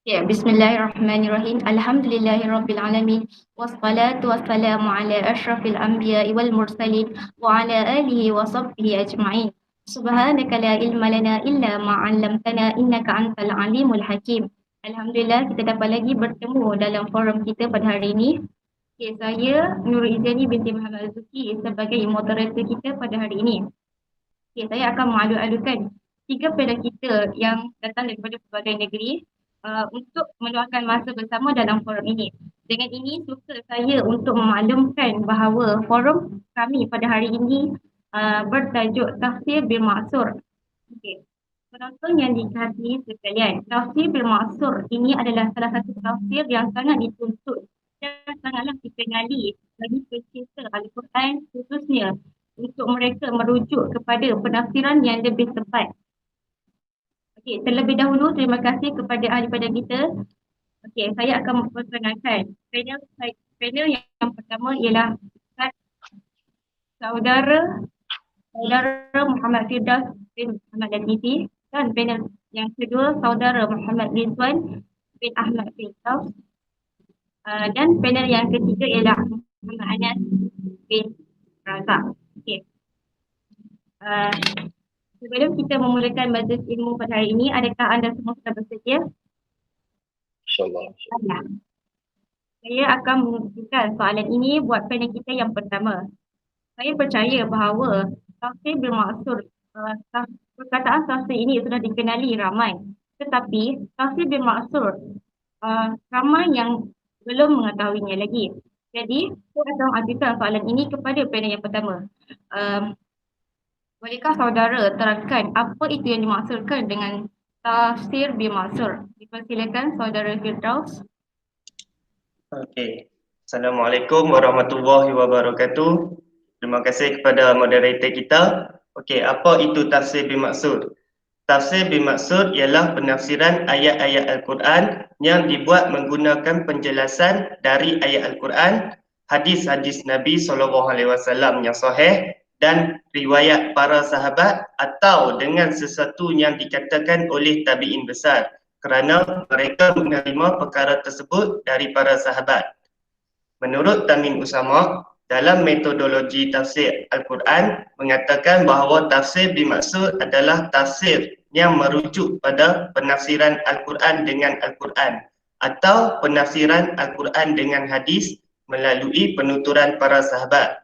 Ya, bismillahirrahmanirrahim. Alhamdulillahirabbil alamin. Wassalatu wassalamu ala asyrafil anbiya'i wal mursalin wa ala alihi wa sahbihi ajma'in. Subhanaka la ilma lana illa ma 'allamtana innaka antal alimul hakim. Alhamdulillah kita dapat lagi bertemu dalam forum kita pada hari ini. Okay, saya Nurul Izani binti Muhammad Azuki sebagai moderator kita pada hari ini. Okay, saya akan mengalu-alukan tiga perdana kita yang datang daripada pelbagai negeri untuk meluangkan masa bersama dalam forum ini. Dengan ini, suka saya untuk memaklumkan bahawa forum kami pada hari ini bertajuk Tafsir bil Ma'sur. Okay. Penonton yang dikasihi sekalian, tafsir bil Ma'sur ini adalah salah satu tafsir yang sangat dituntut dan sangatlah dikenali bagi pecinta Al-Quran, khususnya untuk mereka merujuk kepada penafsiran yang lebih tepat. Okey, terlebih dahulu terima kasih kepada ahli pada kita. Okey, saya akan memperkenalkan panel yang pertama ialah saudara saudara Muhammad Firdaus bin Muhammad Latifi, dan panel yang kedua saudara Muhammad Rizwan bin Ahmad Firdaus, dan panel yang ketiga ialah Muhammad Anas bin Razak. Okey. Uh, Sebelum kita memulakan majlis ilmu pada hari ini, adakah anda semua sudah bersedia? InsyaAllah. Ada. Saya akan mengusulkan soalan ini buat panel kita yang pertama. Saya percaya bahawa tafsir bermaksud perkataan tafsir ini sudah dikenali ramai. Tetapi tafsir bermaksud ramai yang belum mengetahuinya lagi. Jadi, saya akan mengajukan soalan ini kepada panel yang pertama. Bolehkah saudara terangkan apa itu yang dimaksudkan dengan tafsir bermaksud? Dipersilakan saudara Firdaus. Okey. Assalamualaikum warahmatullahi wabarakatuh. Terima kasih kepada moderator kita. Okey, apa itu tafsir bermaksud? Tafsir bermaksud ialah penafsiran ayat-ayat Al-Quran yang dibuat menggunakan penjelasan dari ayat Al-Quran, hadis-hadis Nabi SAW yang sahih dan riwayat para sahabat, atau dengan sesuatu yang dikatakan oleh tabi'in besar kerana mereka menerima perkara tersebut dari para sahabat. Menurut Tamin Usama, dalam metodologi tafsir Al-Quran mengatakan bahawa tafsir dimaksud adalah tafsir yang merujuk pada penafsiran Al-Quran dengan Al-Quran atau penafsiran Al-Quran dengan hadis melalui penuturan para sahabat.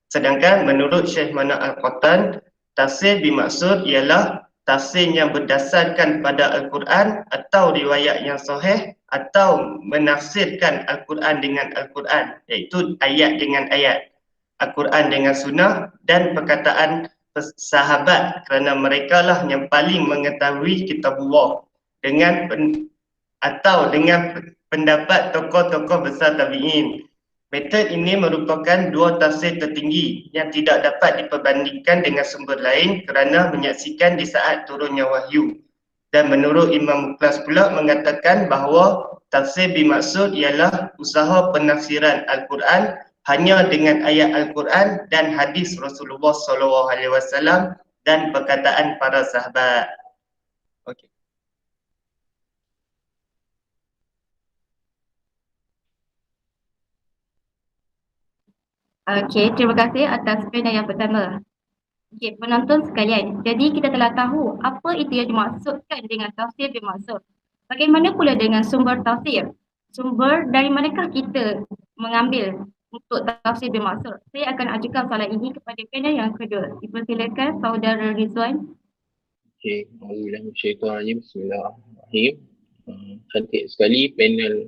Sedangkan menurut Syekh Mana Al-Qattan, tafsir dimaksud ialah tafsir yang berdasarkan pada Al-Quran atau riwayat yang sahih atau menafsirkan Al-Quran dengan Al-Quran, iaitu ayat dengan ayat, Al-Quran dengan sunnah dan perkataan sahabat kerana mereka lah yang paling mengetahui kitabullah dengan dengan pendapat tokoh-tokoh besar tabi'in. Metod ini merupakan dua tafsir tertinggi yang tidak dapat diperbandingkan dengan sumber lain kerana menyaksikan di saat turunnya wahyu. Dan menurut Imam Mukhlas pula mengatakan bahawa tafsir bermaksud ialah usaha penafsiran Al-Quran hanya dengan ayat Al-Quran dan hadis Rasulullah SAW dan perkataan para sahabat. Okey. Okey, terima kasih atas panel yang pertama. Okey, penonton sekalian, jadi kita telah tahu apa itu yang dimaksudkan dengan tafsir bermaksud. Bagaimana pula dengan sumber tafsir? Sumber dari manakah kita mengambil untuk tafsir bermaksud? Saya akan ajukan soalan ini kepada panel yang kedua. Dipersilakan saudara Rizwan. Okey, Bismillahirrahmanirrahim. Bismillahirrahmanirrahim. Cantik sekali panel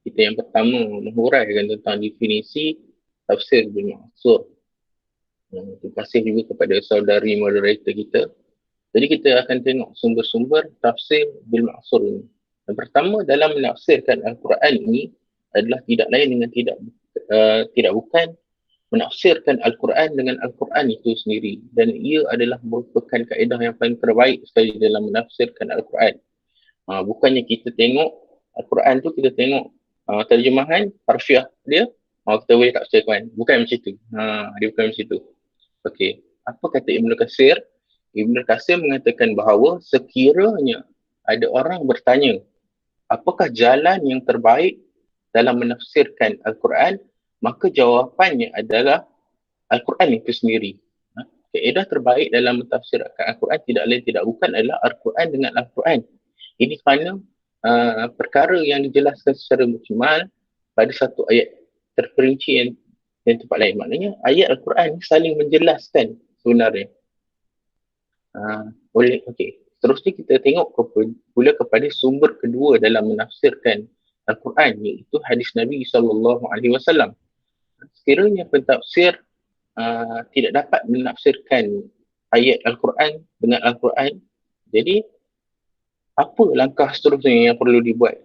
kita yang pertama menghuraikan tentang definisi tafsir bermaksud. Terima kasih juga kepada saudari moderator kita. Jadi kita akan tengok sumber-sumber tafsir bermaksud ini. Yang pertama, dalam menafsirkan Al-Quran ini adalah tidak lain dengan tidak bukan menafsirkan Al-Quran dengan Al-Quran itu sendiri, dan ia adalah merupakan kaedah yang paling terbaik sekali dalam menafsirkan Al-Quran. Bukannya kita tengok Al-Quran tu, kita tengok terjemahan harfiah dia, kita boleh tafsirkan. Bukan macam tu. Dia bukan macam tu. Okey, apa kata Ibn Katsir? Ibn Katsir mengatakan bahawa sekiranya ada orang bertanya apakah jalan yang terbaik dalam menafsirkan Al-Quran? Maka jawapannya adalah Al-Quran itu sendiri. Kaedah terbaik dalam mentafsirkan Al-Quran tidak lain tidak bukan adalah Al-Quran dengan Al-Quran. Ini kerana perkara yang dijelaskan secara mujmal pada satu ayat terperinci yang tempat lain. Maknanya ayat Al-Quran saling menjelaskan sebenarnya. Okey. Seterusnya kita tengok pula kepada sumber kedua dalam menafsirkan Al-Quran, iaitu hadis Nabi SAW. Sekiranya pentafsir tidak dapat menafsirkan ayat Al-Quran dengan Al-Quran, jadi apa langkah seterusnya yang perlu dibuat?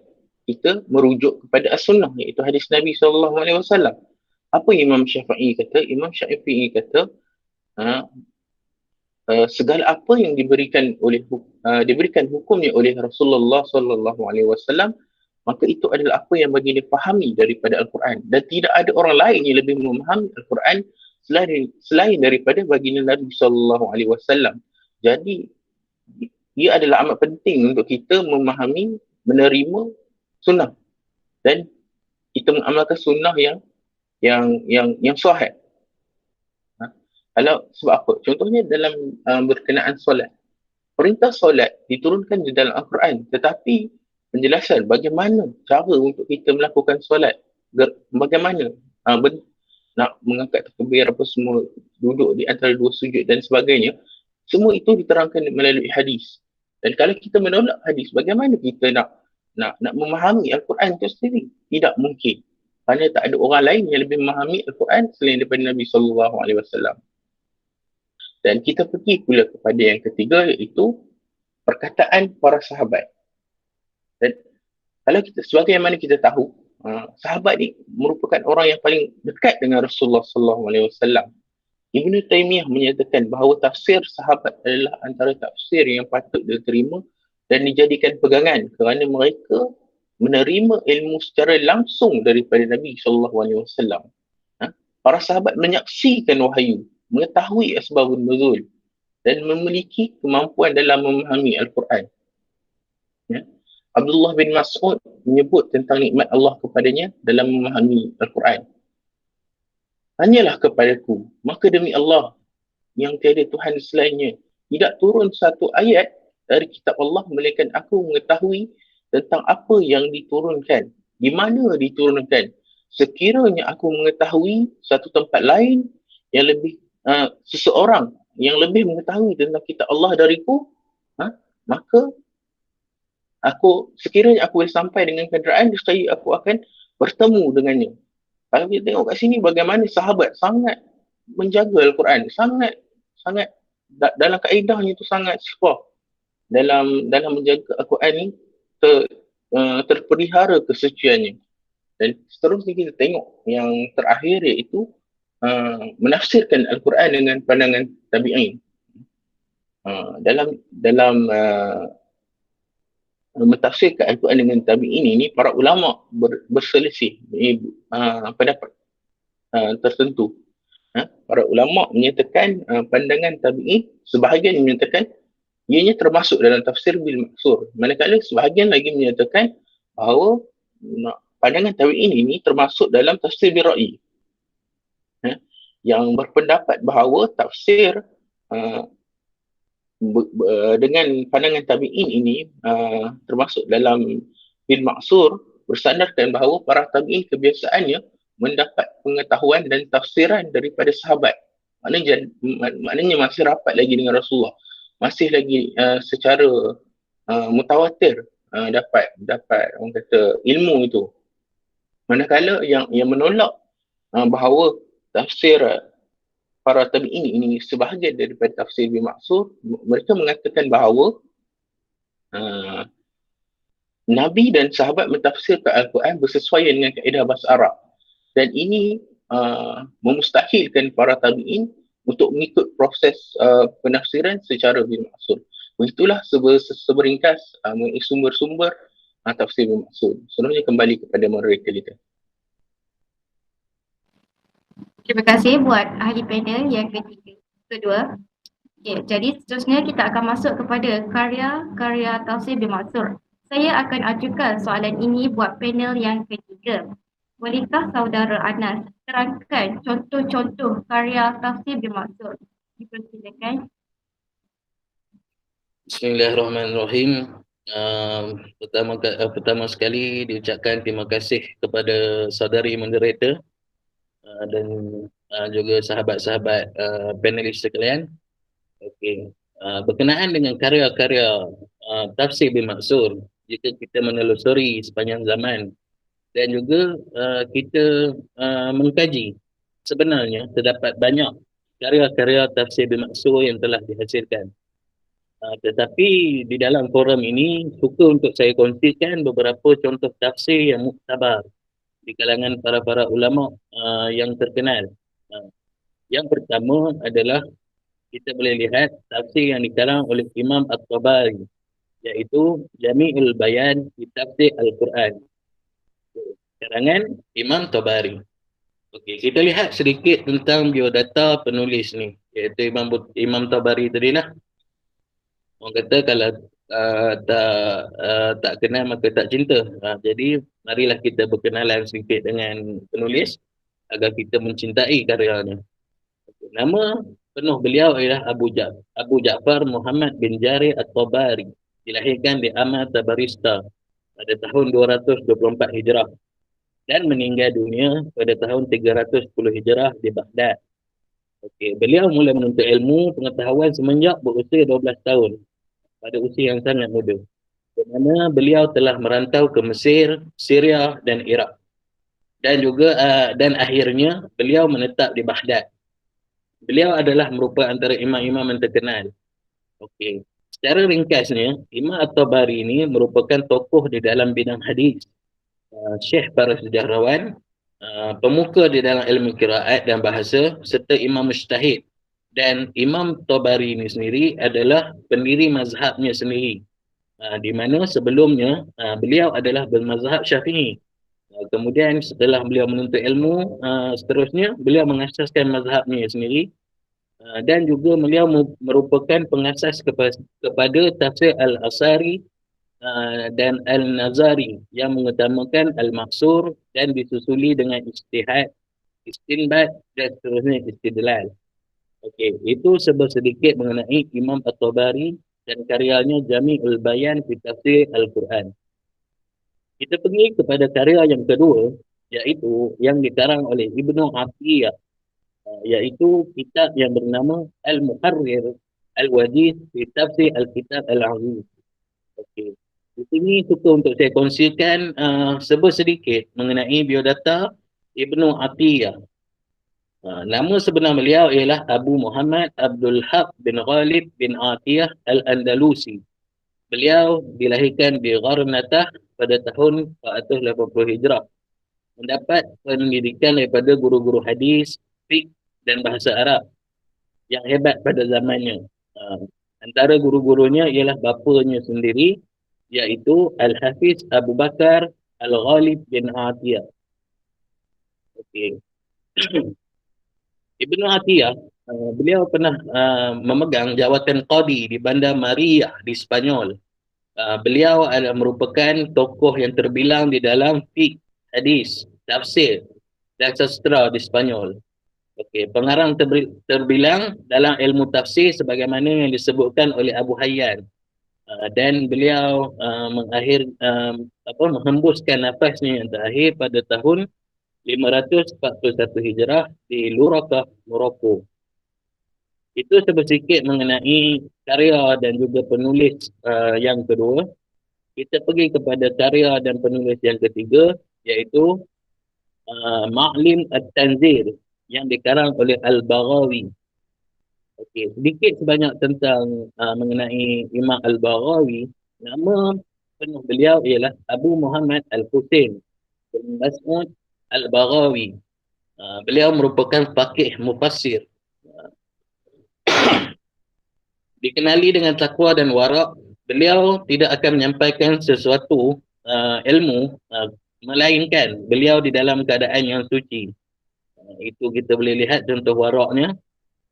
Kita merujuk kepada As-Sunnah, iaitu hadis Nabi SAW. Apa Imam Syafi'i kata? Imam Syafi'i kata, segala apa yang diberikan hukumnya oleh Rasulullah SAW, maka itu adalah apa yang baginda fahami daripada Al-Quran, dan tidak ada orang lain yang lebih memahami Al-Quran selain daripada baginda Nabi SAW. Jadi ia adalah amat penting untuk kita memahami, menerima sunnah dan kita mengamalkan sunnah yang sahih. Kalau sebab apa? Contohnya dalam berkenaan solat. Perintah solat diturunkan di dalam Al-Quran, tetapi penjelasan bagaimana cara untuk kita melakukan solat, bagaimana nak mengangkat takbir apa semua, duduk di antara dua sujud dan sebagainya, semua itu diterangkan melalui hadis. Dan kalau kita menolak hadis, bagaimana kita nak memahami Al-Quran itu sendiri? Tidak mungkin. Kerana tak ada orang lain yang lebih memahami Al-Quran selain daripada Nabi SAW. Dan kita pergi pula kepada yang ketiga, iaitu perkataan para sahabat. Dan kalau kita, sebagaimana kita tahu, sahabat ni merupakan orang yang paling dekat dengan Rasulullah SAW. Ibn Taymiyah menyatakan bahawa tafsir sahabat adalah antara tafsir yang patut diterima dan dijadikan pegangan kerana mereka menerima ilmu secara langsung daripada Nabi SAW. Para sahabat menyaksikan wahyu, mengetahui asbabun nuzul dan memiliki kemampuan dalam memahami Al-Quran. Abdullah bin Mas'ud menyebut tentang nikmat Allah kepadanya dalam memahami Al-Quran. Tanyalah kepadaku, maka demi Allah yang tiada Tuhan selainnya, tidak turun satu ayat dari kitab Allah melainkan aku mengetahui tentang apa yang diturunkan, di mana diturunkan. Sekiranya aku mengetahui satu tempat lain yang lebih seseorang yang lebih mengetahui tentang kitab Allah dariku, maka sekiranya aku boleh sampai dengan kenderaan, nescaya aku akan bertemu dengannya. Kalau kita tengok kat sini bagaimana sahabat sangat menjaga Al-Quran, sangat dalam kaedahnya itu sangat sifah dalam menjaga Al-Quran ni terpelihara kesuciannya. Dan seterusnya kita tengok yang terakhir, iaitu menafsirkan Al-Quran dengan pandangan tabi'in. Dalam mentafsirkan Al-Quran dengan tabi'in ini, para ulama berselisih pendapat tertentu. Para ulama menyatakan pandangan tabi'in, sebahagian menyatakan ianya termasuk dalam tafsir bil maksur, manakala sebahagian lagi menyatakan bahawa pandangan tabi'in ini termasuk dalam tafsir bil ra'i, yang berpendapat bahawa tafsir dengan pandangan tabi'in ini termasuk dalam bil maksur, bersandarkan bahawa para tabi'in kebiasaannya mendapat pengetahuan dan tafsiran daripada sahabat. Maknanya masih rapat lagi dengan Rasulullah, masih lagi secara mutawatir dapat orang kata ilmu itu. Manakala yang menolak bahawa tafsir para tabi'in ini sebahagian daripada tafsir bil maksur, mereka mengatakan bahawa Nabi dan sahabat mentafsirkan Al-Quran bersesuaian dengan kaedah bahasa Arab, dan ini memustahilkan para tabi'in untuk mengikut proses penafsiran secara bil maksur. Begitulah seberingkas mengenai sumber-sumber tafsir bil maksur. Selanjutnya kembali kepada moderator kita. Terima kasih buat ahli panel yang kedua. Okay, jadi seterusnya kita akan masuk kepada karya tafsir bil maksur. Saya akan ajukan soalan ini buat panel yang ketiga. Bolehkah saudara Anas terangkan contoh-contoh karya tafsir bin Mansur? Dipersilakan. Bismillahirrahmanirrahim. Pertama sekali diucapkan terima kasih kepada saudari moderator dan juga sahabat-sahabat panelis sekalian. Okey. Berkenaan dengan karya-karya tafsir bin Mansur, jika kita menelusuri sepanjang zaman dan juga kita mengkaji, sebenarnya terdapat banyak karya-karya tafsir bin Mansur yang telah dihasilkan. Tetapi di dalam forum ini suka untuk saya kongsikan beberapa contoh tafsir yang muktabar di kalangan para ulama yang terkenal. Yang pertama adalah kita boleh lihat tafsir yang dikarang oleh Imam At-Tabari, iaitu Jami'ul Bayan di Tafsir Al-Quran, karangan Imam Tabari. Okey, kita lihat sedikit tentang biodata penulis ni, iaitu Imam Tabari tadilah. Orang kata kalau tak kenal maka tak cinta. Jadi marilah kita berkenalan sedikit dengan penulis agar kita mencintai karyanya. Nama penuh beliau ialah Abu Ja'far Muhammad bin Jarir At-Tabari. Dilahirkan di Amal Tabarista pada tahun 224 Hijrah dan meninggal dunia pada tahun 310 Hijrah di Baghdad. Okey, beliau mula menuntut ilmu pengetahuan semenjak berusia 12 tahun. Pada usia yang sangat muda, di mana beliau telah merantau ke Mesir, Syria dan Iraq, dan juga dan akhirnya beliau menetap di Baghdad. Beliau adalah merupakan antara imam-imam yang terkenal. Okey, secara ringkasnya, Imam At-Tabari ini merupakan tokoh di dalam bidang hadis, syekh para sejarawan, pemuka di dalam ilmu qiraat dan bahasa, serta imam mujtahid. Dan Imam Tabari ini sendiri adalah pendiri mazhabnya sendiri, di mana sebelumnya beliau adalah bermazhab Syafi'i. Kemudian setelah beliau menuntut ilmu, seterusnya beliau mengasaskan mazhabnya sendiri, dan juga beliau merupakan pengasas kepada tafsir Al-Asari dan Al-Nazari yang mengutamakan Al-Maksur dan disusuli dengan ijtihad, istinbat dan seterusnya istidlal. Okey, itu sedikit mengenai Imam At-Tabari dan karyanya Jami'ul Bayan fi Tafsir Al-Quran. Kita pergi kepada karya yang kedua, iaitu yang dikarang oleh Ibnu Atiyah, iaitu kitab yang bernama Al-Muharrir Al-Wajiz fi Tafsir Al-Kitab Al-Aziz. Okey, di sini suka untuk saya kongsikan sedikit mengenai biodata Ibnu Atiyah. Nama sebenar beliau ialah Abu Muhammad Abdul Haq bin Ghalib bin Atiyah Al-Andalusi. Beliau dilahirkan di Gharnatah pada tahun 480 Hijrah. Mendapat pendidikan daripada guru-guru hadis, fiqh dan bahasa Arab yang hebat pada zamannya. Antara guru-gurunya ialah bapanya sendiri, iaitu Al-Hafiz Abu Bakar Al-Ghalib bin Atiyah. Okey. Ibnu Atiyah, beliau pernah memegang jawatan qadi di Bandar Maria di Spanyol. Beliau adalah merupakan tokoh yang terbilang di dalam fiqh, hadis, tafsir dan sastra di Spanyol. Okey, pengarang terbilang dalam ilmu tafsir sebagaimana yang disebutkan oleh Abu Hayyan. Dan beliau menghembuskan nafasnya yang terakhir pada tahun 541 Hijrah di Lurakah, Morocco. Itu sedikit mengenai karya dan juga penulis yang kedua. Kita pergi kepada karya dan penulis yang ketiga, iaitu Ma'lim At-Tanzir yang dikarang oleh Al-Baghawi. Okey, sedikit sebanyak tentang mengenai Imam Al-Baghawi. Nama penuh beliau ialah Abu Muhammad Al-Husain bin Mas'ud Al-Baghawi. Beliau merupakan faqih mufassir. Dikenali dengan takwa dan warak, beliau tidak akan menyampaikan sesuatu ilmu melainkan beliau di dalam keadaan yang suci. Itu kita boleh lihat contoh waraknya.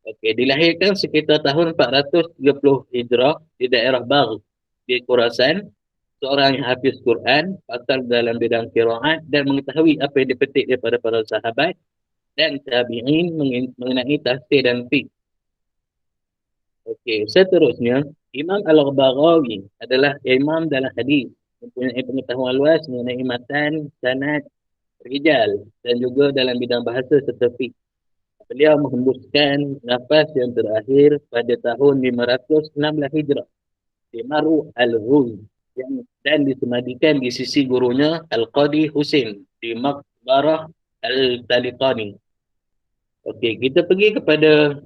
Okey, dilahirkan sekitar tahun 430 Hijrah di daerah Bagh di Khurasan. seorang yang hafiz Quran, pakar dalam bidang qiraat dan mengetahui apa yang dipetik daripada para sahabat dan tabi'in mengenai tafsir dan fiqh. Okey, seterusnya Imam Al-Baghawi adalah imam dalam hadis, mempunyai pengetahuan luas mengenai matan, sanad, rijal dan juga dalam bidang bahasa serta fiqh. Beliau menghembuskan nafas yang terakhir pada tahun 516 Hijrah di Maru Al-Ghul dan disemadikan di sisi gurunya Al-Qadi Husin di Maqbarah Al-Taliqani. Okey, kita pergi kepada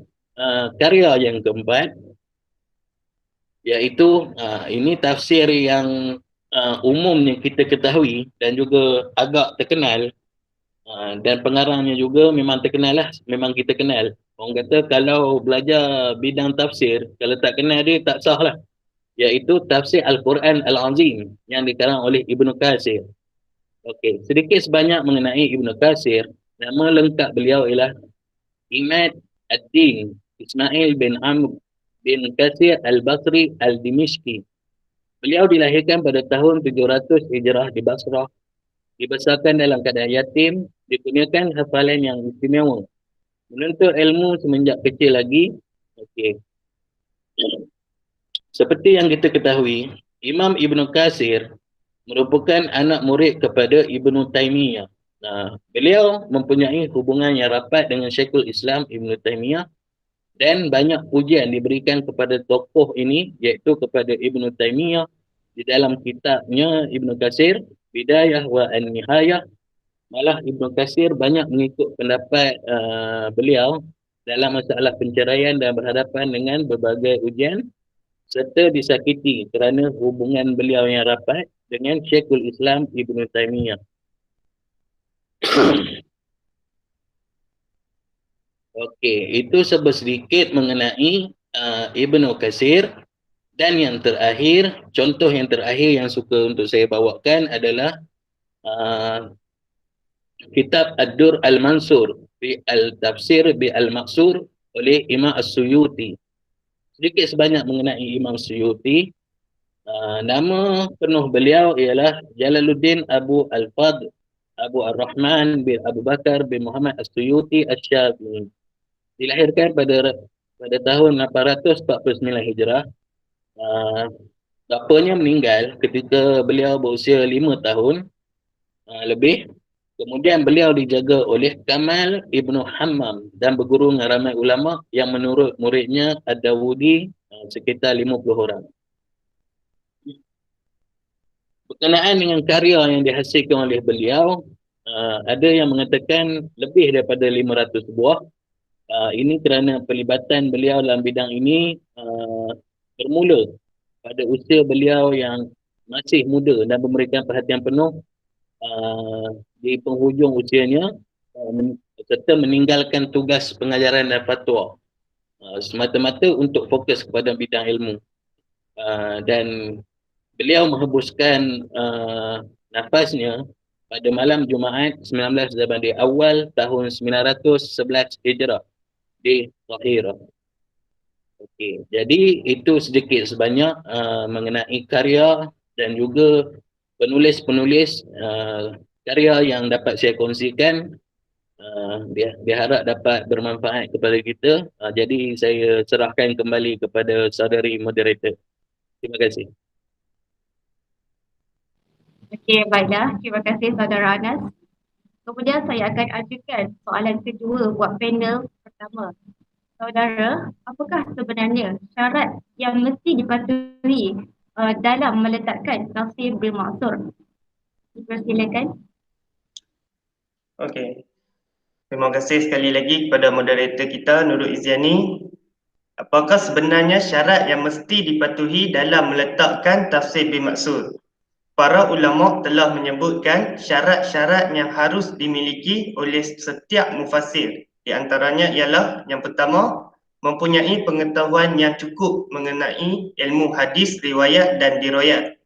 karya yang keempat, iaitu ini tafsir yang umumnya kita ketahui dan juga agak terkenal, dan pengarangnya juga memang terkenal lah, memang kita kenal. Orang kata kalau belajar bidang tafsir, kalau tak kenal dia tak sah lah, iaitu tafsir Al-Quran Al-Azim yang dikarang oleh Ibnu Katsir. Okey, sedikit sebanyak mengenai Ibnu Katsir. Nama lengkap beliau ialah Imad Ad-Din Ismail bin Amr bin Katsir Al-Basri Al-Dimishki. Beliau dilahirkan pada tahun 700 Hijrah di Basrah. Dibesarkan dalam keadaan yatim, dikurniakan hafalan yang istimewa. Menuntut ilmu semenjak kecil lagi. Okey. Seperti yang kita ketahui, Imam Ibnu Katsir merupakan anak murid kepada Ibnu Taimiyah. Beliau mempunyai hubungan yang rapat dengan Syekhul Islam Ibnu Taimiyah dan banyak pujian diberikan kepada tokoh ini, iaitu kepada Ibnu Taimiyah di dalam kitabnya Ibnu Katsir, Bidayah wa An-Nihayah. Malah Ibnu Katsir banyak mengikut pendapat beliau dalam masalah penceraian dan berhadapan dengan berbagai ujian serta disakiti kerana hubungan beliau yang rapat dengan Syekhul Islam Ibnu Taimiyah. Okey, itu sedikit mengenai Ibnu Katsir. Dan yang terakhir, contoh yang terakhir yang suka untuk saya bawakan adalah kitab Ad-Dur Al-Mansur fi Al-Tafsir bi Al-Maqsur oleh Imam As-Suyuti. Sedikit sebanyak mengenai Imam Suyuti. Nama penuh beliau ialah Jalaluddin Abu Al-Fadl Abu Ar-Rahman bin Abu Bakar bin Muhammad As-Suyuti Asy-Syafi'i. Dilahirkan pada tahun 849 Hijrah. Bapanya meninggal ketika beliau berusia 5 tahun lebih. Kemudian beliau dijaga oleh Kamal Ibnu Hammam dan berguru dengan ramai ulama yang menurut muridnya Ad-Dawudi sekitar 50 orang. Berkenaan dengan karya yang dihasilkan oleh beliau, ada yang mengatakan lebih daripada 500 buah. Ini kerana pelibatan beliau dalam bidang ini bermula pada usia beliau yang masih muda dan memberikan perhatian penuh di penghujung usianya, serta meninggalkan tugas pengajaran dan fatwa semata-mata untuk fokus kepada bidang ilmu. Dan beliau menghembuskan nafasnya pada malam Jumaat 19 Rabiul Awal tahun 911 Hijrah di Qahirah. Okey, jadi itu sedikit sebanyak mengenai karya dan juga penulis-penulis karya yang dapat saya kongsikan. Diharap dapat bermanfaat kepada kita. Jadi saya serahkan kembali kepada saudari moderator. Terima kasih. Okey, baiklah. Terima kasih Saudara Anas. Kemudian saya akan ajukan soalan kedua buat panel pertama. Saudara, apakah sebenarnya syarat yang mesti dipatuhi dalam meletakkan tafsir bil ma'thur? Dipersilakan. Okey. Terima kasih sekali lagi kepada moderator kita Nurul Iziani. Apakah sebenarnya syarat yang mesti dipatuhi dalam meletakkan tafsir bil ma'thur? Para ulama telah menyebutkan syarat-syarat yang harus dimiliki oleh setiap mufassir. Di antaranya ialah yang pertama, mempunyai pengetahuan yang cukup mengenai ilmu hadis, riwayat dan dirayat.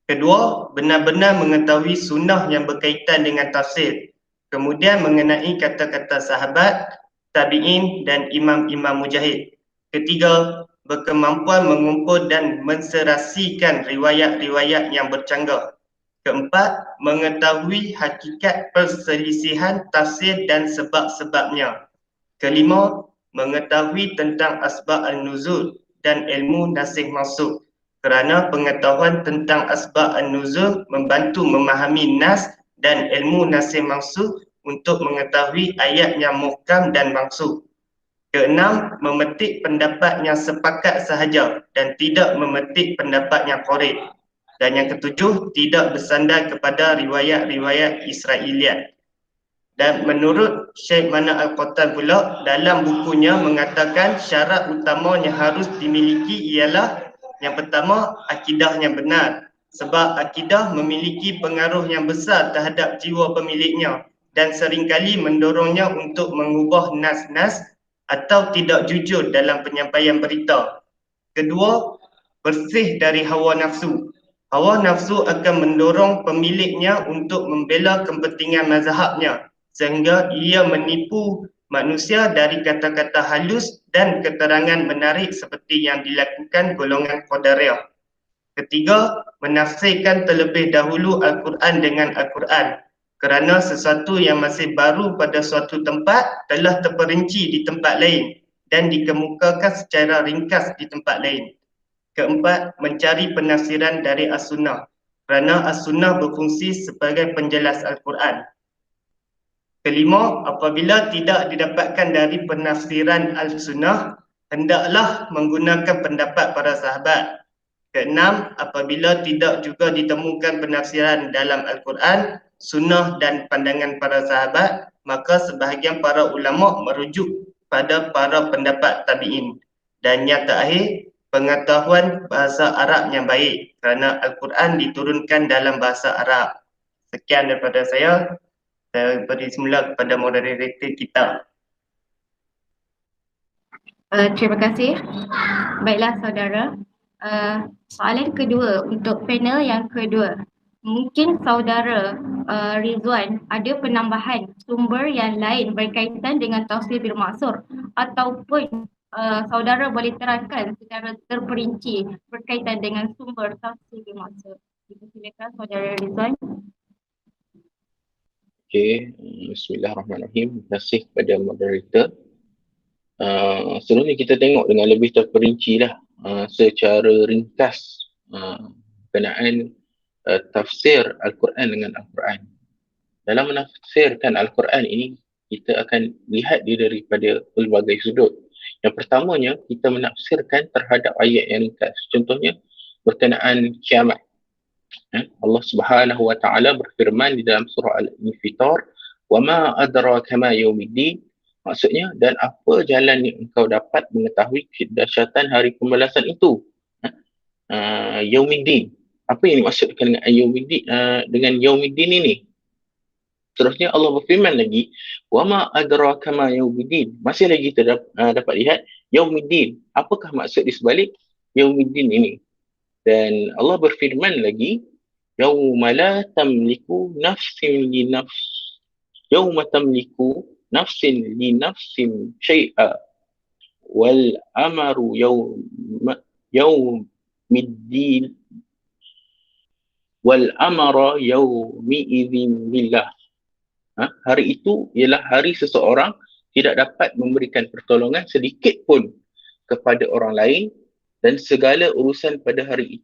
Kedua, benar-benar mengetahui sunnah yang berkaitan dengan tafsir. Kemudian mengenai kata-kata sahabat, tabi'in dan imam-imam mujahid. Ketiga, berkemampuan mengumpul dan menserasikan riwayat-riwayat yang bercanggah. Keempat, mengetahui hakikat perselisihan tafsir dan sebab-sebabnya. Kelima, mengetahui tentang asbab an-nuzul dan ilmu nasih mansukh. Kerana pengetahuan tentang asbab an-nuzul membantu memahami nas dan ilmu nasih mansukh untuk mengetahui ayat yang muhkam dan mansukh. Keenam, memetik pendapat yang sepakat sahaja dan tidak memetik pendapat yang korek. Dan yang ketujuh, tidak bersandar kepada riwayat-riwayat Israeliat. Dan menurut Syekh Mana Al-Qattan pula, dalam bukunya mengatakan syarat utama yang harus dimiliki ialah yang pertama, akidah yang benar. Sebab akidah memiliki pengaruh yang besar terhadap jiwa pemiliknya dan seringkali mendorongnya untuk mengubah nas-nas atau tidak jujur dalam penyampaian berita. Kedua, bersih dari hawa nafsu. Hawa nafsu akan mendorong pemiliknya untuk membela kepentingan mazhabnya sehingga ia menipu manusia dari kata-kata halus dan keterangan menarik seperti yang dilakukan golongan Qadariyah. Ketiga, menafsirkan terlebih dahulu Al-Quran dengan Al-Quran kerana sesuatu yang masih baru pada suatu tempat telah terperinci di tempat lain dan dikemukakan secara ringkas di tempat lain. Keempat, mencari penafsiran dari As-Sunnah kerana As-Sunnah berfungsi sebagai penjelas Al-Quran. Kelima, apabila tidak didapatkan dari penafsiran Al-Sunnah, hendaklah menggunakan pendapat para sahabat. Keenam, apabila tidak juga ditemukan penafsiran dalam Al-Quran, Sunnah dan pandangan para sahabat, maka sebahagian para ulama merujuk pada para pendapat tabi'in. Dan yang terakhir, pengetahuan bahasa Arab yang baik kerana Al-Quran diturunkan dalam bahasa Arab. Sekian daripada saya beri semula kepada moderator kita. Terima kasih. Baiklah saudara. Soalan kedua untuk panel yang kedua. Mungkin saudara Rizwan ada penambahan sumber yang lain berkaitan dengan tafsir bil ma'sur ataupun saudara boleh terangkan secara terperinci berkaitan dengan sumber tafsir bil ma'sur. Silakan saudara Rizwan. Okey, bismillahirrahmanirrahim. Terima kasih kepada moderator. Sebelum ni kita tengok dengan lebih terperinci lah secara ringkas berkenaan tafsir Al-Quran dengan Al-Quran. Dalam menafsirkan Al-Quran ini, kita akan lihat dia daripada pelbagai sudut. Yang pertamanya, kita menafsirkan terhadap ayat yang ringkas. Contohnya, berkenaan kiamat. Allah Subhanahu wa taala berfirman di dalam surah Al-Infitar, "Wa ma adraka ma yaumiddin." Maksudnya, dan apa jalan yang engkau dapat mengetahui kedahsyatan hari pembalasan itu? Yaumiddin. Apa yang dimaksudkan dengan yaumiddin, dengan yaumiddin ini? Seterusnya Allah berfirman lagi, "Wa ma adraka ma yaumiddin." Masih lagi kita dapat lihat yaumiddin. Apakah maksud di sebalik yaumiddin ini? Dan Allah berfirman lagi, "Yauma la tamliku nafsin li nafs." Yauma tamliku nafsin li nafsin syai'a wal amaru yaumiddin wal amara yaumi idzin billah. Hari itu ialah hari seseorang tidak dapat memberikan pertolongan sedikit pun kepada orang lain dan segala urusan pada hari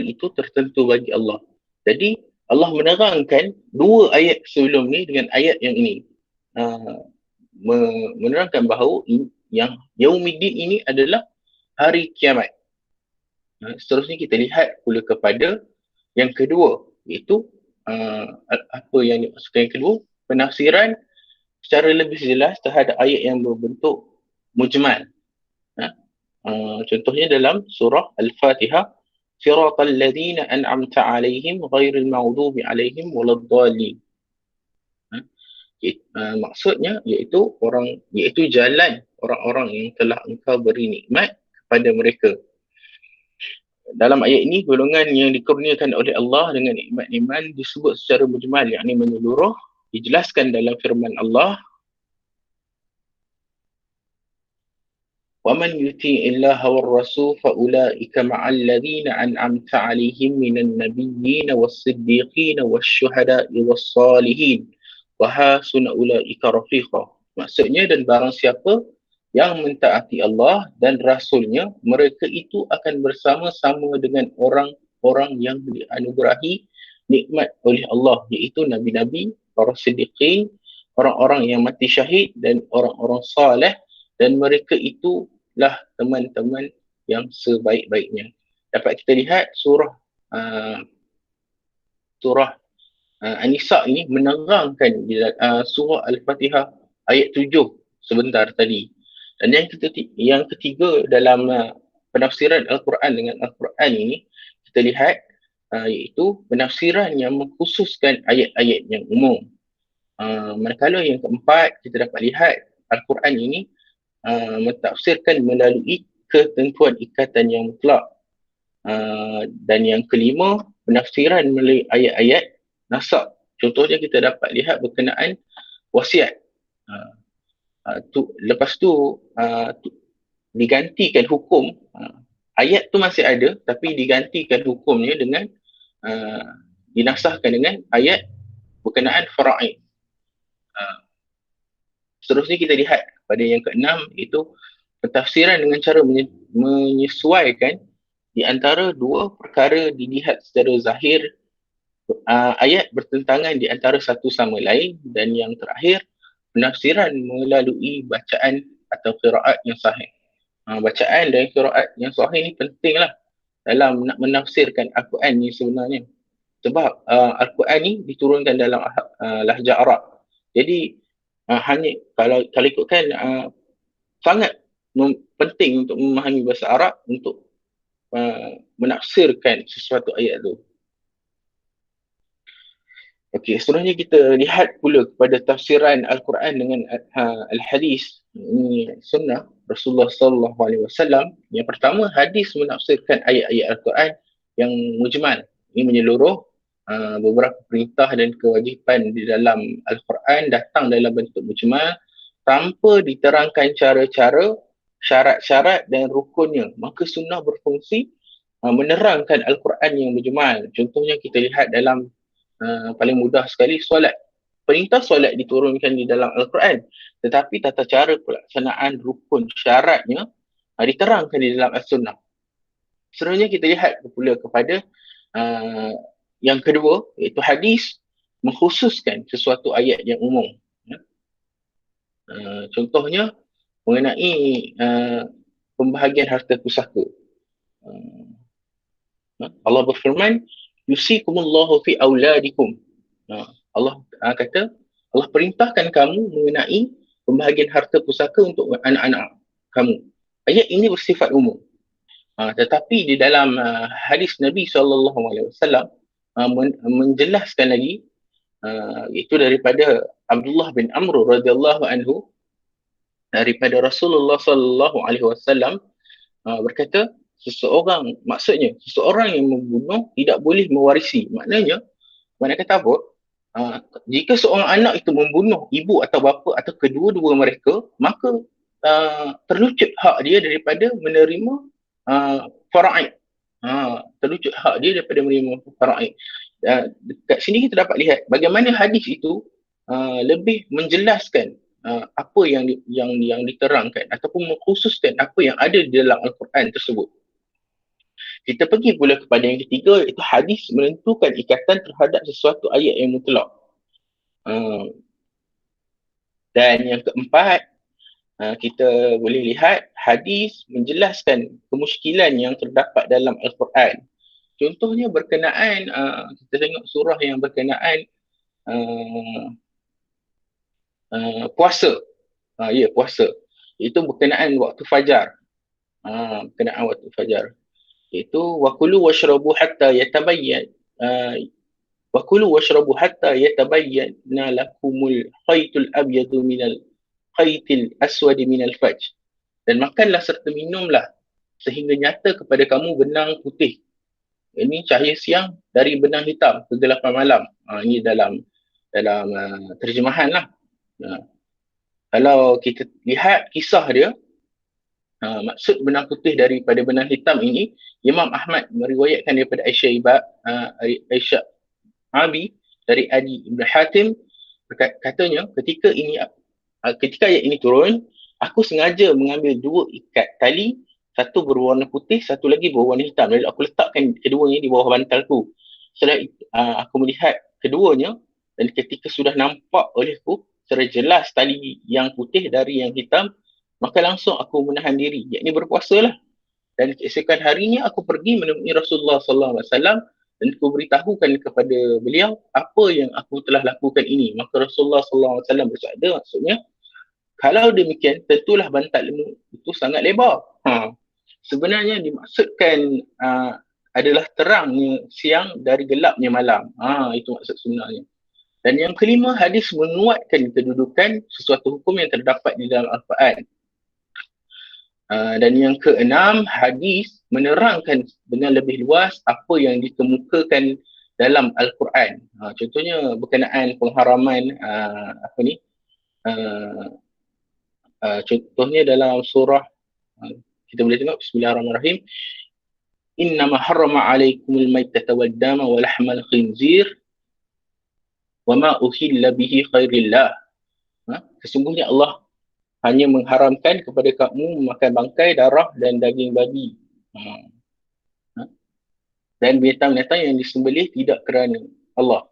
itu tertentu bagi Allah. Jadi Allah menerangkan dua ayat sebelum ni dengan ayat yang ini. Menerangkan bahawa yang Yaumiddin ini adalah hari kiamat. Seterusnya kita lihat pula kepada yang kedua, iaitu apa yang dimaksudkan yang kedua, penafsiran secara lebih jelas terhadap ayat yang berbentuk mujmal. Contohnya dalam surah Al-Fatihah, "Siratal ladzina an'amta 'alaihim ghairil maghdubi 'alaihim waladdallin." Maksudnya iaitu jalan orang-orang yang telah engkau beri nikmat kepada mereka. Dalam ayat ini, golongan yang dikurniakan oleh Allah dengan nikmat-nikmat disebut secara mujmal, yakni menyeluruh, dijelaskan dalam firman Allah, وَمَنْ يُطِيعِ اللَّهَ وَالرَّسُولَ فَأُولَئِكَ مَعَ الَّذِينَ أَنْعَمْتَ عَلَيْهِمْ مِنَ النَّبِيِّينَ وَالصِّدِّيقِينَ وَالشُّهَدَاءِ وَالصَّالِحِينَ وَحَسُنَ أُولَئِكَ رَفِيقًا. Maksudnya, dan barang siapa yang mentaati Allah dan Rasulnya, mereka itu akan bersama-sama dengan orang-orang yang dianugerahi nikmat oleh Allah, iaitu Nabi-Nabi, para siddiqin, orang-orang yang mati syahid dan orang-orang saleh, dan mereka itulah teman-teman yang sebaik-baiknya. Dapat kita lihat uh, surah An-Nisa ini menerangkan surah Al-Fatihah ayat 7 sebentar tadi. Dan yang ketiga dalam penafsiran Al-Quran dengan Al-Quran ini, kita lihat iaitu penafsiran yang mengkhususkan ayat-ayat yang umum. Manakala yang keempat, kita dapat lihat Al-Quran ini mentafsirkan melalui ketentuan ikatan yang mutlak. Dan yang kelima, penafsiran melalui ayat-ayat nasab. Contohnya kita dapat lihat berkenaan wasiat. Lepas tu digantikan hukum, ayat tu masih ada tapi digantikan hukumnya dengan dinasahkan dengan ayat berkenaan fara'id. Seterusnya kita lihat pada yang keenam, iaitu pentafsiran dengan cara menyesuaikan di antara dua perkara dilihat secara zahir, ayat bertentangan di antara satu sama lain, dan yang terakhir penafsiran melalui bacaan atau qiraat yang sahih. Bacaan dan qiraat yang sahih ni pentinglah dalam nak menafsirkan Al-Quran ni sebenarnya. Sebab Al-Quran ni diturunkan dalam lahjah Arab. Jadi hanya kalau ikutkan sangat penting untuk memahami bahasa Arab untuk menafsirkan sesuatu ayat tu. Okey, seterusnya kita lihat pula kepada tafsiran Al-Quran dengan Al-Hadis. Ini sunnah Rasulullah sallallahu alaihi wasallam. Yang pertama, hadis menafsirkan ayat-ayat Al-Quran yang mujmal. Ini menyeluruh, beberapa perintah dan kewajipan di dalam Al-Quran datang dalam bentuk mujmal tanpa diterangkan cara-cara, syarat-syarat dan rukunnya. Maka sunnah berfungsi menerangkan Al-Quran yang mujmal. Contohnya kita lihat dalam paling mudah sekali, solat. Perintah solat diturunkan di dalam Al-Quran, tetapi tata cara pelaksanaan rukun syaratnya diterangkan di dalam As-Sunnah. Seterusnya kita lihat pula kepada yang kedua, iaitu hadis mengkhususkan sesuatu ayat yang umum. Contohnya mengenai pembahagian harta pusaka. Allah berfirman, yusikumullahu fi auladikum. Allah kata, Allah perintahkan kamu mengenai pembahagian harta pusaka untuk anak-anak kamu. Ayat ini bersifat umum. Tetapi di dalam hadis Nabi SAW menjelaskan lagi, iaitu daripada Abdullah bin Amr radhiyallahu anhu, daripada Rasulullah SAW berkata, maksudnya seseorang yang membunuh tidak boleh mewarisi. Maknanya, mana kata apa? Jika seorang anak itu membunuh ibu atau bapa atau kedua-dua mereka, maka terlucut hak dia daripada menerima fara'id. Terlucut hak dia daripada menerima fara'id. Dekat sini kita dapat lihat bagaimana hadis itu lebih menjelaskan apa yang diterangkan ataupun mengkhususkan apa yang ada di dalam Al-Quran tersebut. Kita pergi pula kepada yang ketiga, iaitu hadis menentukan ikatan terhadap sesuatu ayat yang mutlak. Dan yang keempat, kita boleh lihat hadis menjelaskan kemusykilan yang terdapat dalam Al-Quran. Contohnya berkenaan, kita tengok surah yang berkenaan puasa. Puasa. Itu berkenaan waktu fajar. Berkenaan waktu fajar. Iaitu wakulu washrabu hatta yatabayyan lakumul khaytul abyadu minal khaytil aswadi minal fajr. Dan makanlah serta minumlah sehingga nyata kepada kamu benang putih. Ini cahaya siang dari benang hitam kegelapan malam. Ini dalam terjemahan lah. Kalau kita lihat kisah dia, Maksud benang putih daripada benang hitam ini, Imam Ahmad meriwayatkan daripada Aisyah Abi dari Adi Ibn Hatim, katanya ketika ayat ini turun, aku sengaja mengambil dua ikat tali, satu berwarna putih, satu lagi berwarna hitam. Lalu aku letakkan keduanya di bawah bantalku. Setelah aku melihat keduanya, dan ketika sudah nampak olehku secara jelas tali yang putih dari yang hitam, maka langsung aku menahan diri, yakni berpuasalah. Dan keesokan harinya aku pergi menemui Rasulullah sallallahu alaihi wasallam dan aku beritahukan kepada beliau apa yang aku telah lakukan ini. Maka Rasulullah sallallahu alaihi wasallam bersabda, maksudnya, kalau demikian tentulah bantalmu itu sangat lebar. Sebenarnya dimaksudkan adalah terangnya siang dari gelapnya malam. Itu maksud sebenarnya. Dan yang kelima, hadis menguatkan kedudukan sesuatu hukum yang terdapat di dalam Al-Quran. Dan yang keenam, hadis menerangkan dengan lebih luas apa yang dikemukakan dalam Al-Quran. Contohnya berkenaan pengharaman contohnya dalam surah, kita boleh tengok, Bismillahirrahmanirrahim. Innama harrama alaikumul maitata wal dama wa lahmal khinzir wa ma uhilla bihi khairillah. Sesungguhnya Allah hanya mengharamkan kepada kamu memakan bangkai, darah dan daging babi. Dan binatang-binatang yang disembelih tidak kerana Allah.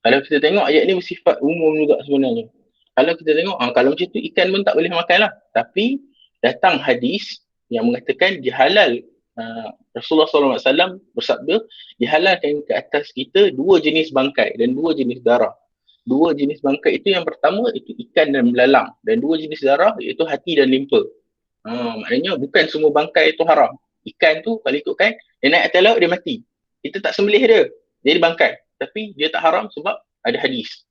Kalau kita tengok ayat ni bersifat umum juga sebenarnya. Kalau kita tengok, kalau macam tu ikan pun tak boleh makan lah. Tapi datang hadis yang mengatakan dihalal, Rasulullah SAW bersabda, dihalalkan ke atas kita dua jenis bangkai dan dua jenis darah. Dua jenis bangkai itu, yang pertama itu ikan dan belalang, dan dua jenis darah iaitu hati dan limpa. Maknanya bukan semua bangkai itu haram. Ikan tu kalau ikutkan, dia naik atas laut dia mati, kita tak sembelih dia, jadi bangkai, tapi dia tak haram sebab ada hadis.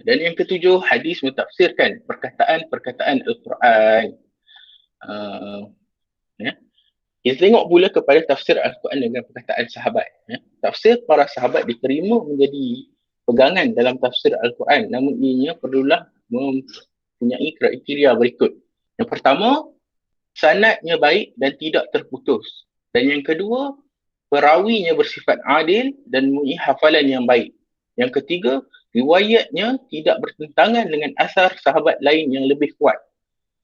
Dan yang ketujuh, hadis mentafsirkan perkataan-perkataan Al-Quran. Kita tengok pula kepada tafsir Al-Quran dengan perkataan sahabat. Tafsir para sahabat diterima menjadi pegangan dalam tafsir Al-Quran, namun ianya perlulah mempunyai kriteria berikut. Yang pertama, sanadnya baik dan tidak terputus. Dan yang kedua, perawinya bersifat adil dan mempunyai hafalan yang baik. Yang ketiga, riwayatnya tidak bertentangan dengan asar sahabat lain yang lebih kuat.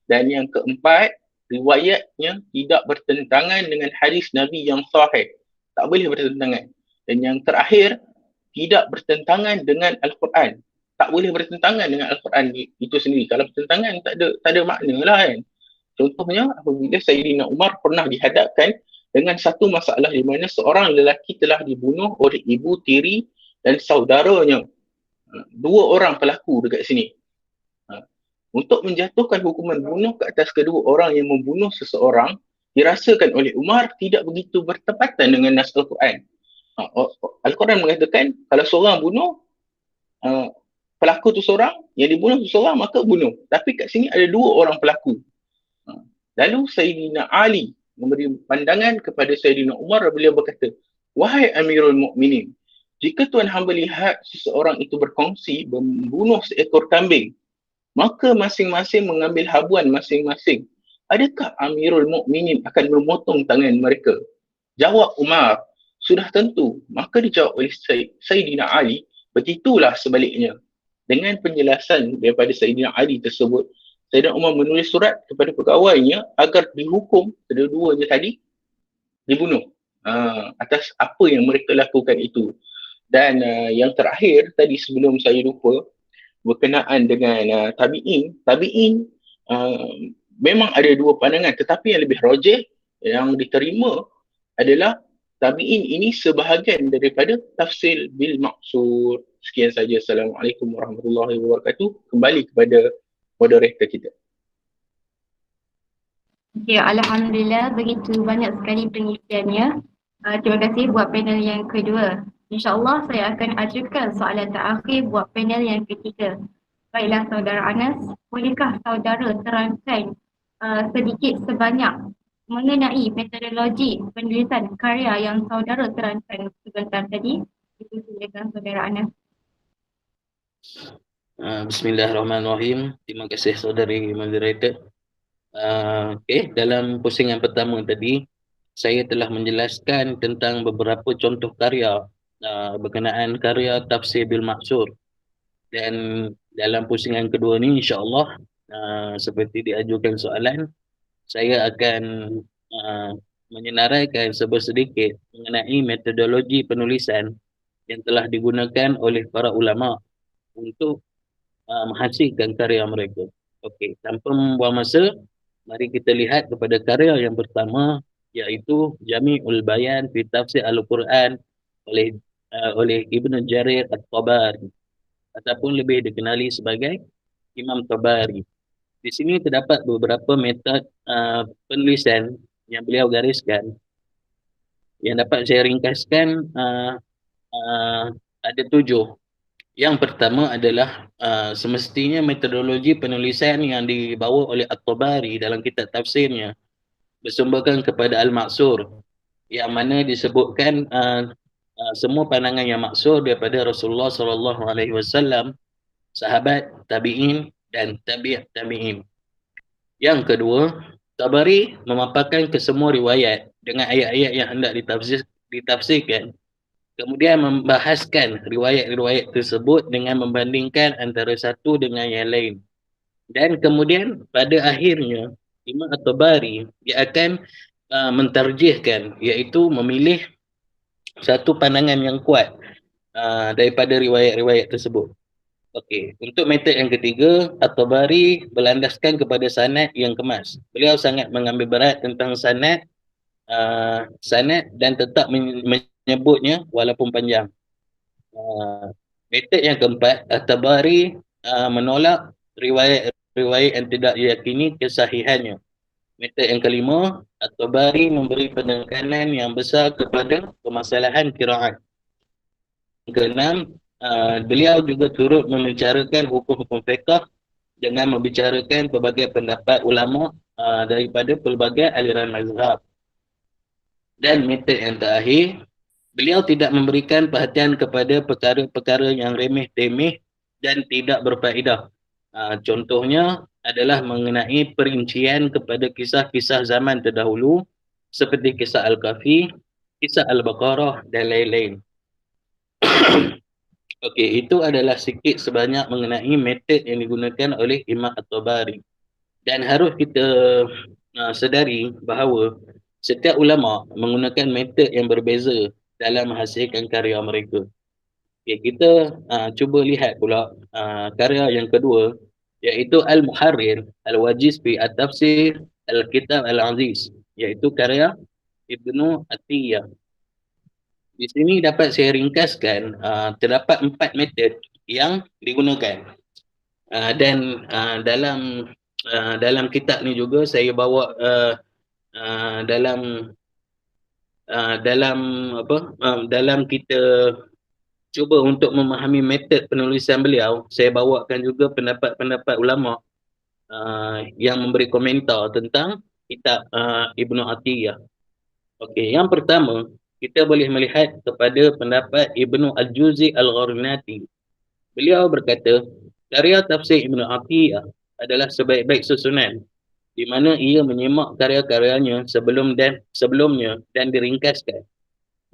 Dan yang keempat, riwayatnya tidak bertentangan dengan hadis Nabi yang sahih. Tak boleh bertentangan. Dan yang terakhir, tidak bertentangan dengan Al-Quran. Tak boleh bertentangan dengan Al-Quran itu sendiri. Kalau bertentangan, tak ada makna lah kan. Contohnya, apabila Sayyidina Umar pernah dihadapkan dengan satu masalah di mana seorang lelaki telah dibunuh oleh ibu tiri dan saudaranya. Dua orang pelaku dekat sini. Untuk menjatuhkan hukuman bunuh ke atas kedua orang yang membunuh seseorang, dirasakan oleh Umar tidak begitu bertepatan dengan nas Al-Quran. Al-Quran mengatakan kalau seorang bunuh, pelaku tu seorang, yang dibunuh tu seorang, maka bunuh. Tapi kat sini ada dua orang pelaku. Lalu Sayyidina Ali memberi pandangan kepada Sayyidina Umar, beliau berkata, wahai Amirul Mukminin, jika Tuan hamba lihat seseorang itu berkongsi membunuh seekor kambing, maka masing-masing mengambil habuan masing-masing. Adakah Amirul Mukminin akan memotong tangan mereka? Jawab Umar, sudah tentu. Maka dijawab oleh Sayyidina Ali, begitulah sebaliknya. Dengan penjelasan daripada Sayyidina Ali tersebut, Sayyidina Umar menulis surat kepada pegawainya agar dihukum kedua-duanya tadi dibunuh atas apa yang mereka lakukan itu. Dan yang terakhir tadi sebelum saya lupa, berkenaan dengan tabi'in. Tabi'in memang ada dua pandangan, tetapi yang lebih rajih yang diterima adalah tabi'in ini sebahagian daripada tafsir bil maksud. Sekian saja. Assalamualaikum warahmatullahi wabarakatuh. Kembali kepada moderator kita. Ya, Alhamdulillah, begitu banyak sekali pengisiannya. Terima kasih buat panel yang kedua. InsyaAllah saya akan ajukan soalan terakhir buat panel yang ketiga. Baiklah Saudara Anas, bolehkah saudara terangkan sedikit sebanyak mengenai metodologi penulisan karya yang saudara terangkan sebentar tadi? Itu silakan Saudara Anas. Bismillahirrahmanirrahim. Terima kasih saudari moderator. Dalam pusingan pertama tadi, saya telah menjelaskan tentang beberapa contoh karya berkenaan karya tafsir bil maksur. Dan dalam pusingan kedua ni, insya-Allah, seperti diajukan soalan, saya akan uh, menyenaraikan sedikit mengenai metodologi penulisan yang telah digunakan oleh para ulama untuk menghasilkan karya mereka. Okey, tanpa membuang masa, mari kita lihat kepada karya yang pertama, iaitu Jami'ul Bayan fi Tafsir Al-Quran oleh Ibnu Jarir At-Tabari, ataupun lebih dikenali sebagai Imam Tabari. Di sini terdapat beberapa metod penulisan yang beliau gariskan. Yang dapat saya ringkaskan ada 7. Yang pertama adalah semestinya metodologi penulisan yang dibawa oleh At-Tabari dalam kitab tafsirnya bersumberkan kepada Al-Maksur, yang mana disebutkan semua pandangan yang maksur daripada Rasulullah SAW, sahabat, tabi'in dan tabi'in. Yang kedua, Tabari memaparkan kesemua riwayat dengan ayat-ayat yang hendak ditafsirkan. Kemudian membahaskan riwayat-riwayat tersebut dengan membandingkan antara satu dengan yang lain. Dan kemudian pada akhirnya, Imam At-Tabari dia akan mentarjihkan, iaitu memilih satu pandangan yang kuat daripada riwayat-riwayat tersebut. Okey, untuk metod yang ketiga, At-Tabari berlandaskan kepada sanad yang kemas. Beliau sangat mengambil berat tentang sanad dan tetap menyebutnya walaupun panjang. Metod yang keempat, At-Tabari menolak riwayat-riwayat yang tidak diyakini kesahihannya. Metod yang kelima, At-Tabari memberi penekanan yang besar kepada permasalahan qiraat. Yang keenam, beliau juga turut membicarakan hukum-hukum fiqh dengan membicarakan pelbagai pendapat ulama daripada pelbagai aliran mazhab. Dan metod yang terakhir, beliau tidak memberikan perhatian kepada perkara-perkara yang remeh-temeh dan tidak berfaedah. Contohnya adalah mengenai perincian kepada kisah-kisah zaman terdahulu seperti kisah Al-Kahfi, kisah Al-Baqarah dan lain-lain. Okey, itu adalah sikit sebanyak mengenai metod yang digunakan oleh Imam At-Tabari. Dan harus kita sedari bahawa setiap ulama menggunakan metod yang berbeza dalam menghasilkan karya mereka. Okay, kita cuba lihat pula karya yang kedua, iaitu Al-Muharrir Al-Wajiz fi At-Tafsir Al-Kitab Al-Aziz, iaitu karya Ibnu Atiyah. Di sini dapat saya ringkaskan, terdapat 4 metod yang digunakan. Dan dalam kitab ni juga saya bawa dalam kita cuba untuk memahami metod penulisan beliau, saya bawakan juga pendapat-pendapat ulama yang memberi komentar tentang kitab Ibnu Atiyah. Okey, yang pertama, kita boleh melihat kepada pendapat Ibnu Al-Juzi Al-Gharnati. Beliau berkata, karya tafsir Ibnu Atiyah adalah sebaik-baik susunan, di mana ia menyimak karya-karyanya sebelumnya dan diringkaskan.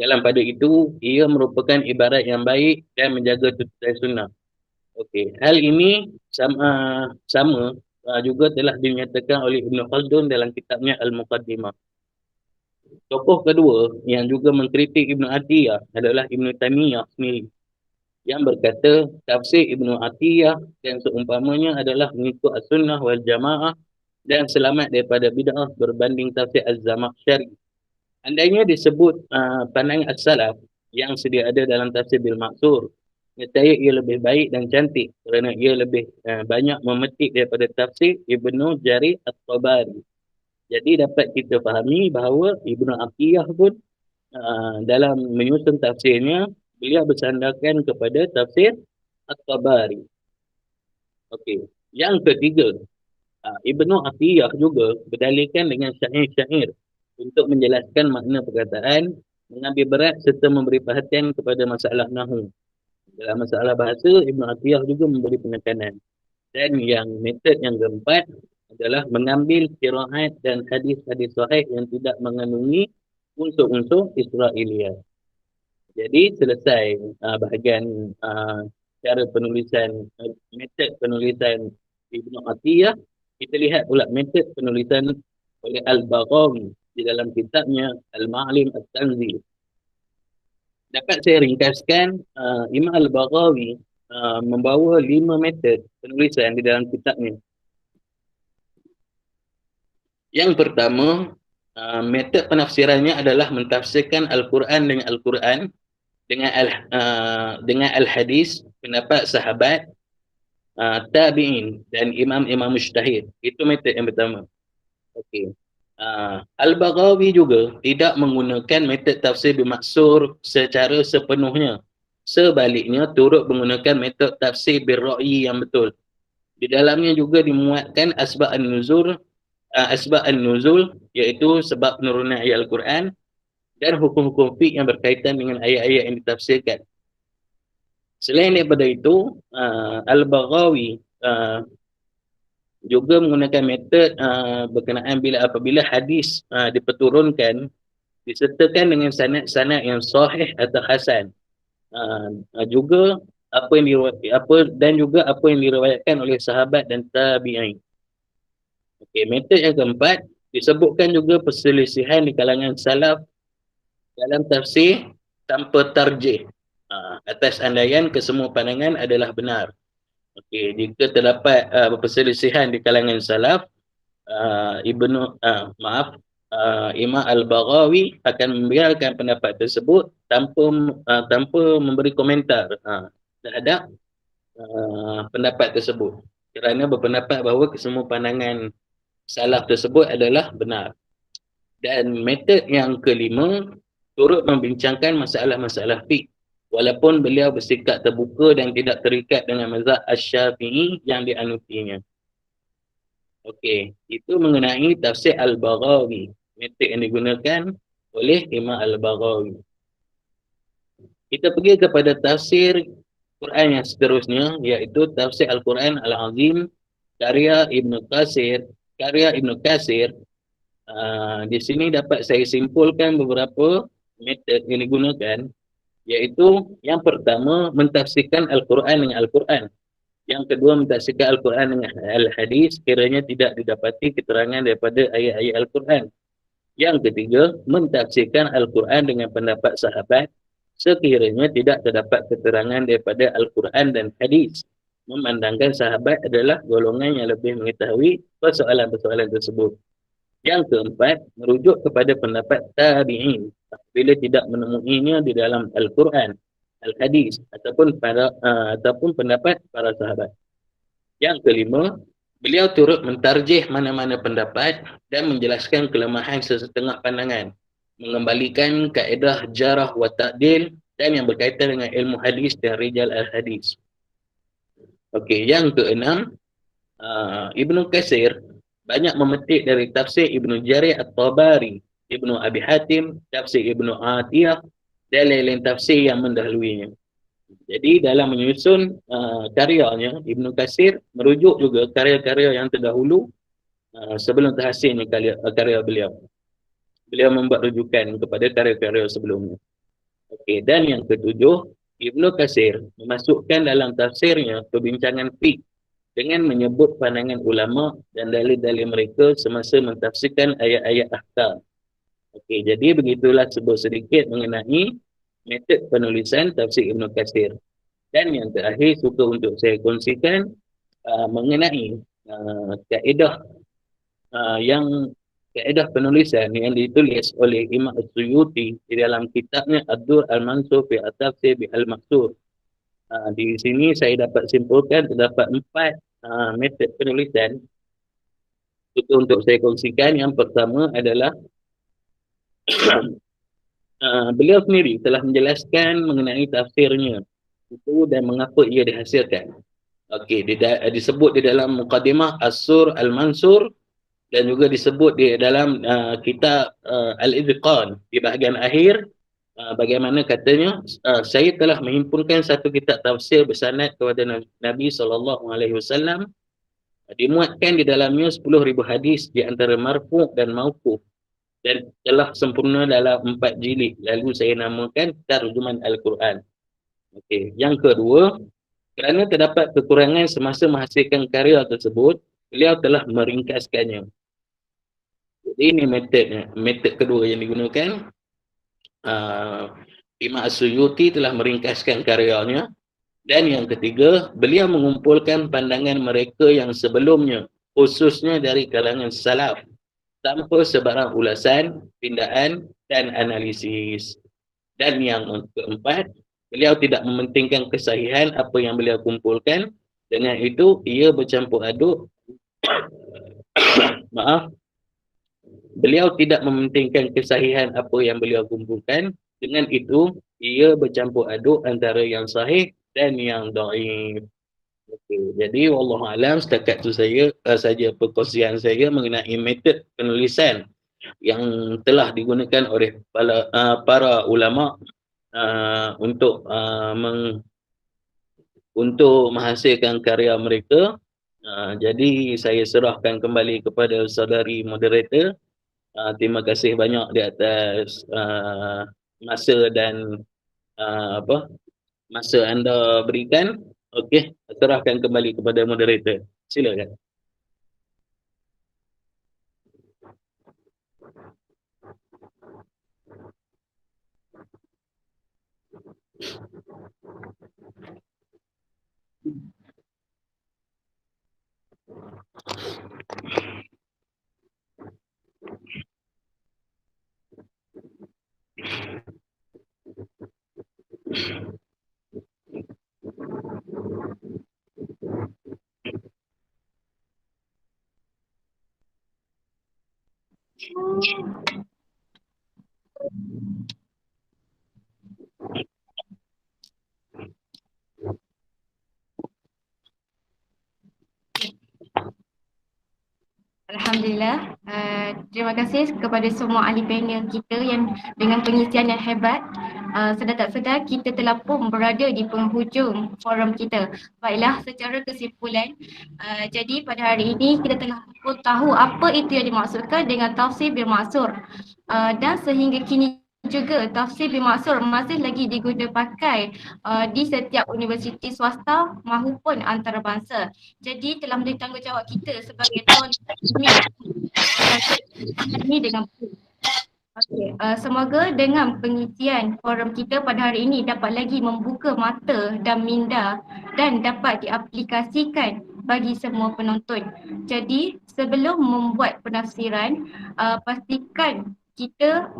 Dalam pada itu, ia merupakan ibarat yang baik dan menjaga tuntutan sunnah. Okey, hal ini sama juga telah dinyatakan oleh Ibn Khaldun dalam kitabnya Al-Muqaddimah. Tokoh kedua yang juga mengkritik Ibnu Atiyah adalah Ibnu Taimiyah sendiri, yang berkata tafsir Ibnu Atiyah dan seumpamanya adalah mengikut as-sunnah wal jamaah dan selamat daripada bid'ah berbanding tafsir Az-Zamakhsyari. Andainya disebut pandangan as-salaf yang sedia ada dalam tafsir bil maksur, nescaya ia lebih baik dan cantik kerana ia lebih banyak memetik daripada tafsir Ibnu Jarir At-Tabari. Jadi dapat kita fahami bahawa Ibnu Atiyah pun dalam menyusun tafsirnya, beliau bersandarkan kepada tafsir At-Tabari. Okey, yang ketiga, Ibnu Atiyah juga berdalilkan dengan syair-syair untuk menjelaskan makna perkataan, mengambil berat serta memberi perhatian kepada masalah nahwu. Dalam masalah bahasa, Ibn Atiyah juga memberi penekanan. Dan metod yang keempat adalah mengambil qiraat dan hadis-hadis sahih yang tidak mengandungi unsur-unsur Israiliyah. Jadi selesai bahagian cara penulisan, metod penulisan Ibn Atiyah, kita lihat pula metod penulisan oleh Al-Baghawi di dalam kitabnya Al-Ma'lim At-Tanzil. Dapat saya ringkaskan, Imam Al-Baghawi membawa 5 metod penulisan di dalam kitabnya. Yang pertama, metod penafsirannya adalah mentafsirkan Al-Quran dengan Al-Quran dengan Al-Hadis, pendapat sahabat, tabi'in dan imam-imam mujtahid. Itu metod yang pertama. Okey. Al-Baghawi juga tidak menggunakan metod tafsir bimaksur secara sepenuhnya. Sebaliknya turut menggunakan metod tafsir birra'yi yang betul. Di dalamnya juga dimuatkan asbab an-nuzul iaitu sebab penurunan ayat Al-Quran dan hukum-hukum fiqh yang berkaitan dengan ayat-ayat yang ditafsirkan. Selain daripada itu, Al-Baghawi juga menggunakan metod berkenaan apabila hadis diperturunkan disertakan dengan sanad-sanad yang sahih atau hasan. Juga apa yang diriwayatkan oleh sahabat dan tabi'in. Okey, metod yang keempat disebutkan juga perselisihan di kalangan salaf dalam tafsir tanpa tarjih, atas andaian kesemua pandangan adalah benar. Okey, jika terdapat perselisihan di kalangan salaf, Imam Al-Baghawi akan membiarkan pendapat tersebut tanpa memberi komentar terhadap pendapat tersebut, kerana berpendapat bahawa kesemua pandangan salaf tersebut adalah benar. Dan metod yang kelima turut membincangkan masalah-masalah fiqh, walaupun beliau bersikap terbuka dan tidak terikat dengan mazhab Asy-Syafi'i yang dianutinya. Okey, itu mengenai tafsir Al-Baghawi, metod yang digunakan oleh Imam Al-Baghawi. Kita pergi kepada tafsir Quran yang seterusnya, iaitu tafsir Al-Quran Al-Azim karya Ibn Katsir. Di sini dapat saya simpulkan beberapa metod yang digunakan, iaitu yang pertama mentafsirkan Al-Quran dengan Al-Quran. Yang kedua mentafsirkan Al-Quran dengan Al-Hadis kiranya tidak didapati keterangan daripada ayat-ayat Al-Quran. Yang ketiga mentafsirkan Al-Quran dengan pendapat sahabat sekiranya tidak terdapat keterangan daripada Al-Quran dan Hadis, memandangkan sahabat adalah golongan yang lebih mengetahui persoalan-persoalan tersebut. Yang keempat, merujuk kepada pendapat tabi'in bila tidak menemuinya di dalam Al-Quran, Al-Hadis ataupun pendapat para sahabat. Yang kelima, beliau turut mentarjih mana-mana pendapat dan menjelaskan kelemahan sesetengah pandangan, mengembalikan kaedah jarah wa ta'dil dan yang berkaitan dengan ilmu hadis dan rijal al-hadis. Okey, yang keenam, Ibnu Katsir banyak memetik dari tafsir Ibnu Jarir At-Tabari, Ibnu Abi Hatim, tafsir Ibnu Atiyah dan lain-lain tafsir yang mendahulunya. Jadi dalam menyusun karyanya, Ibnu Katsir merujuk juga karya-karya yang terdahulu sebelum terhasilnya karya beliau. Beliau membuat rujukan kepada karya-karya sebelumnya. Okey, dan yang ketujuh, Ibnu Katsir memasukkan dalam tafsirnya perbincangan fiqh dengan menyebut pandangan ulama dan dalil-dalil mereka semasa mentafsirkan ayat-ayat ahkam. Okey, jadi begitulah sebut sedikit mengenai metod penulisan tafsir Ibnu Katsir. Dan yang terakhir suka untuk saya kongsikan mengenai kaedah penulisan yang ditulis oleh Imam As-Suyuti di dalam kitabnya Ad-Dur Al-Mansur fi At-Tafsir bi Al-Maqsur. Di sini saya dapat simpulkan terdapat 4 metod penulisan untuk saya kongsikan. Yang pertama adalah beliau sendiri telah menjelaskan mengenai tafsirnya itu dan mengapa ia dihasilkan. Okey, disebut di dalam Muqaddimah As-Sur Al-Mansur dan juga disebut di dalam kitab Al-Idqan di bahagian akhir bagaimana katanya, saya telah menghimpunkan satu kitab tafsir bersanad kepada Nabi SAW, dimuatkan di dalamnya 10,000 hadis di antara marfu' dan mauquf, dan telah sempurna dalam 4 jilid. Lalu saya namakan Tarjuman Al-Quran. Okey. Yang kedua, kerana terdapat kekurangan semasa menghasilkan karya tersebut, beliau telah meringkaskannya. Jadi ini metod kedua yang digunakan. Imam As-Suyuti telah meringkaskan karyanya. Dan yang ketiga, beliau mengumpulkan pandangan mereka yang sebelumnya, khususnya dari kalangan salaf, tanpa sebarang ulasan, pindaan dan analisis. Dan yang keempat, beliau tidak mementingkan kesahihan apa yang beliau kumpulkan. Dengan itu, ia bercampur aduk. Beliau tidak mementingkan kesahihan apa yang beliau kumpulkan. Dengan itu, ia bercampur aduk antara yang sahih dan yang dhaif. Okey, jadi wallahualam setakat tu saja perkongsian saya mengenai metod penulisan yang telah digunakan oleh para ulama untuk menghasilkan karya mereka. Jadi saya serahkan kembali kepada saudari moderator. Terima kasih banyak di atas masa dan masa anda berikan. Okey, serahkan kembali kepada moderator. Silakan. Alhamdulillah. Terima kasih kepada semua ahli panel kita yang dengan pengisian yang hebat. Sedar tak sedar kita telah pun berada di penghujung forum kita. Baiklah, secara kesimpulan, jadi pada hari ini kita telah pun tahu apa itu yang dimaksudkan dengan tafsir bil ma'sur. Dan sehingga kini juga tafsir bil ma'sur masih lagi digunakan pakai di setiap universiti swasta maupun antarabangsa. Jadi telah menjadi tanggungjawab kita sebagai tuan ini dengan okey, semoga dengan pengisian forum kita pada hari ini dapat lagi membuka mata dan minda dan dapat diaplikasikan bagi semua penonton. Jadi sebelum membuat penafsiran, pastikan kita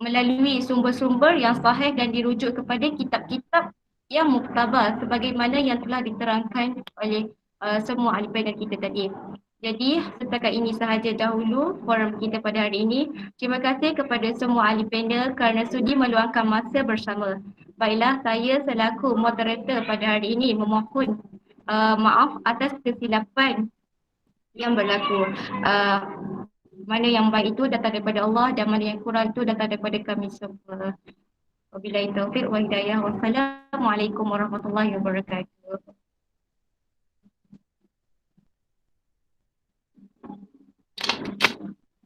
melalui sumber-sumber yang sahih dan dirujuk kepada kitab-kitab yang muktabar sebagaimana yang telah diterangkan oleh semua ahli panel kita tadi. Jadi setakat ini sahaja dahulu forum kita pada hari ini. Terima kasih kepada semua ahli panel kerana sudi meluangkan masa bersama. Baiklah, saya selaku moderator pada hari ini memohon maaf atas kesilapan yang berlaku. Mana yang baik itu datang daripada Allah dan mana yang kurang itu datang daripada kami semua. Wabillahi taufiq wa hidayah. Wassalamualaikum warahmatullahi wabarakatuh.